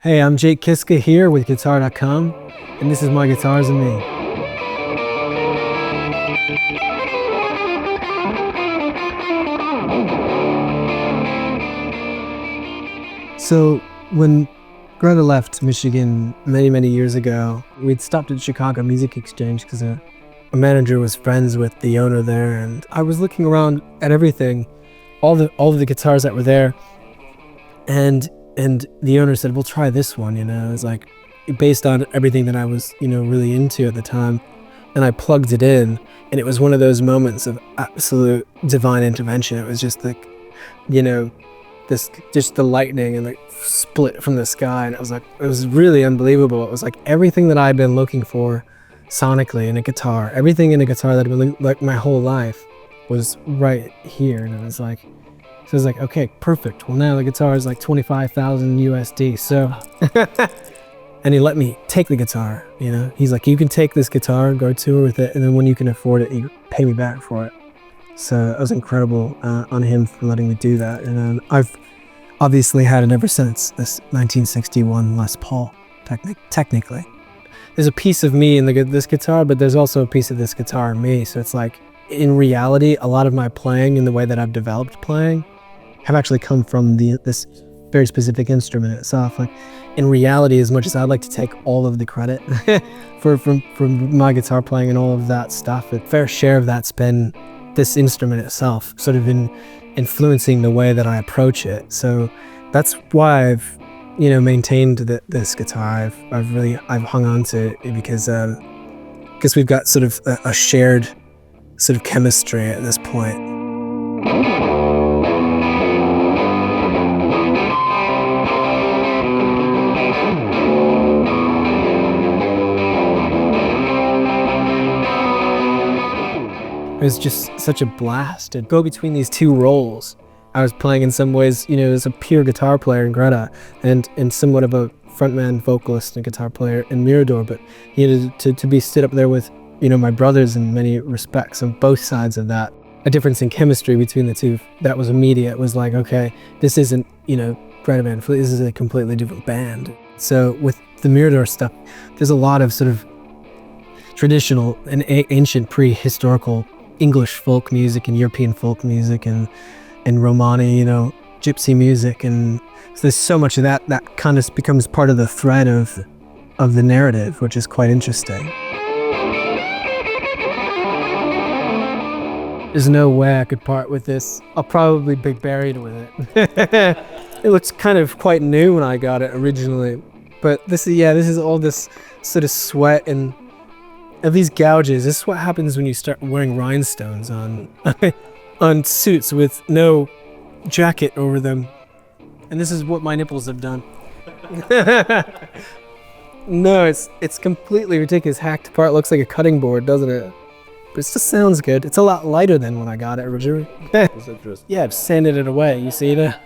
Hey, I'm Jake Kiszka here with Guitar.com, and this is my Guitars and Me. So, when Greta left Michigan many years ago, we'd stopped at Chicago Music Exchange because a manager was friends with the owner there, and I was looking around at everything, all of the guitars that were there, and the owner said, "We'll try this one," you know. It was like based on everything that I was, really into at the time. And I plugged it in, and it was one of those moments of absolute divine intervention. It was just like, just the lightning and like split from the sky, and it was really unbelievable. It was like everything that I'd been looking for sonically in a guitar, everything in a guitar that I'd been like my whole life was right here, and it was like. So I was like, okay, perfect. Well, now the guitar is like 25,000 USD. So, and he let me take the guitar, He's like, you can take this guitar, go tour with it, and then when you can afford it, you pay me back for it. So it was incredible on him for letting me do that. And I've obviously had it ever since, this 1961 Les Paul, technically. There's a piece of me in this guitar, but there's also a piece of this guitar in me. So it's like, in reality, a lot of my playing and the way that I've developed playing have actually come from this very specific instrument itself. Like, in reality, as much as I'd like to take all of the credit for my guitar playing and all of that stuff, a fair share of that's been this instrument itself, sort of influencing the way that I approach it. So that's why I've, maintained this guitar. I've hung on to it because we've got sort of a shared sort of chemistry at this point. It was just such a blast to go between these two roles. I was playing in some ways, as a pure guitar player in Greta and somewhat of a frontman vocalist and guitar player in Mirador, but to be stood up there with my brothers in many respects on both sides of that. A difference in chemistry between the two that was immediate. It was like, okay, this isn't, Greta Van Fleet, this is a completely different band. So with the Mirador stuff, there's a lot of sort of traditional and ancient prehistorical English folk music and European folk music and Romani, gypsy music. And so there's so much of that kind of becomes part of the thread of the narrative, which is quite interesting. There's no way I could part with this. I'll probably be buried with it. It looks kind of quite new when I got it originally. But this is all this sort of sweat and these gouges. This is what happens when you start wearing rhinestones on suits with no jacket over them. And this is what my nipples have done. No, it's completely ridiculous. Hacked apart, looks like a cutting board, doesn't it? But it just sounds good. It's a lot lighter than when I got it originally. Yeah, I've sanded it away. You see that?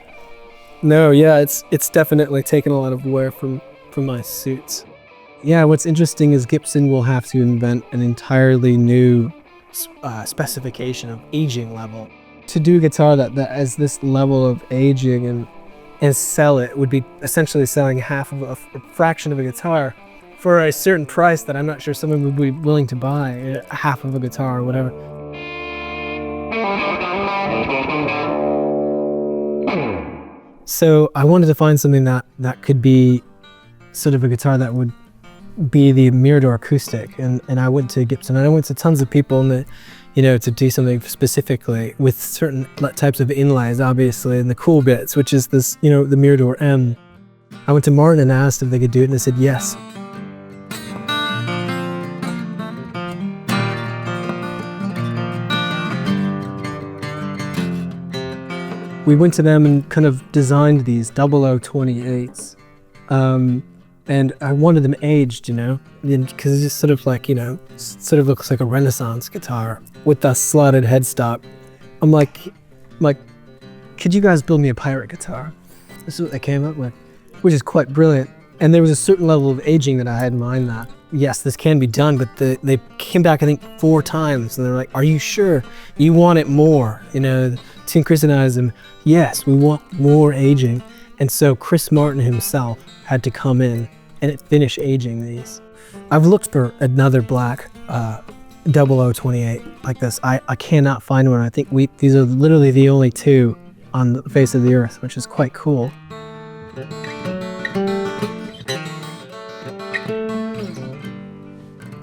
No, yeah, it's definitely taken a lot of wear from my suits. Yeah, what's interesting is Gibson will have to invent an entirely new specification of aging level. To do a guitar that has this level of aging and sell it would be essentially selling half of a fraction of a guitar for a certain price that I'm not sure someone would be willing to buy, half of a guitar or whatever. So I wanted to find something that could be sort of a guitar that would be the Mirador acoustic, and I went to Gibson and I went to tons of people to do something specifically with certain types of inlays, obviously, and the cool bits, which is this, the Mirador M. I went to Martin and asked if they could do it, and they said yes. We went to them and kind of designed these 0028s. And I wanted them aged, because it's just sort of like, sort of looks like a Renaissance guitar with the slotted headstock. I'm like, could you guys build me a pirate guitar? This is what they came up with, which is quite brilliant. And there was a certain level of aging that I had in mind that, yes, this can be done, but they came back, I think, 4 times. And they're like, are you sure you want it more? Between Chris and I, yes, we want more aging. And so Chris Martin himself had to come in and finish aging these. I've looked for another black 0028 like this. I cannot find one. I think these are literally the only two on the face of the earth, which is quite cool.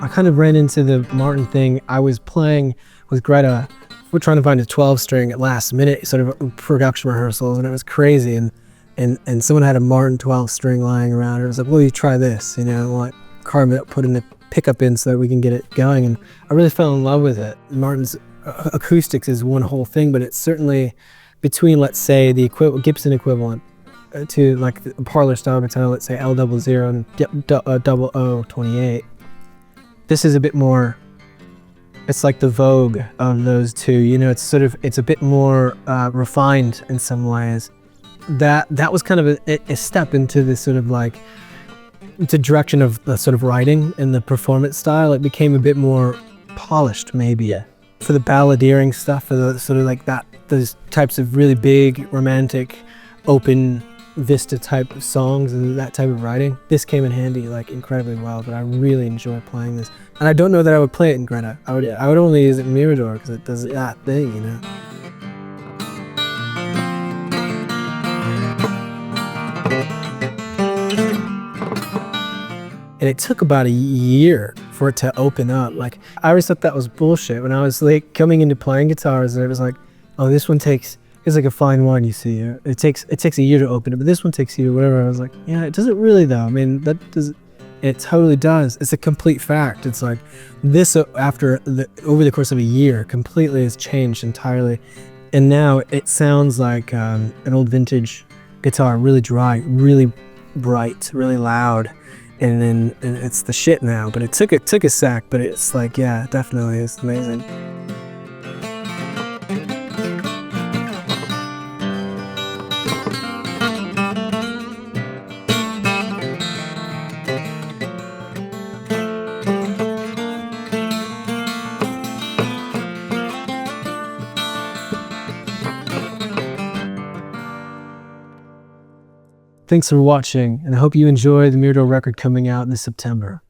I kind of ran into the Martin thing. I was playing with Greta. We're trying to find a 12 string at last minute, sort of production rehearsals, and it was crazy. And someone had a Martin 12 string lying around. And it was like, well, you try this, you know, like carve it up, put in a pickup in so that we can get it going. And I really fell in love with it. Martin's acoustics is one whole thing, but it's certainly between, let's say, the Gibson equivalent to like the parlor style guitar, let's say L00 and 0028. This is a bit more, it's like the Vogue of those two, you know, it's a bit more refined in some ways. That was kind of a step into this sort of like, the direction of the sort of writing and the performance style. It became a bit more polished maybe. Yeah. For the balladeering stuff, for the sort of like those types of really big, romantic, open vista type of songs and that type of writing, this came in handy like incredibly well. But I really enjoy playing this, and I don't know that I would play it in Greta. I would only use it in Mirador because it does that thing, you know. And it took about a year for it to open up. Like, I always thought that was bullshit when I was like coming into playing guitars, and it was like, oh, this one takes, it's like a fine wine, you see. It takes a year to open it, but this one takes a year, whatever. I was like, yeah, it doesn't really though. I mean, it totally does. It's a complete fact. It's like this over the course of a year completely has changed entirely. And now it sounds like an old vintage guitar, really dry, really bright, really loud. And it's the shit now, but it took a sec, but it's like, yeah, definitely, it's amazing. Thanks for watching, and I hope you enjoy the Mirador record coming out this September.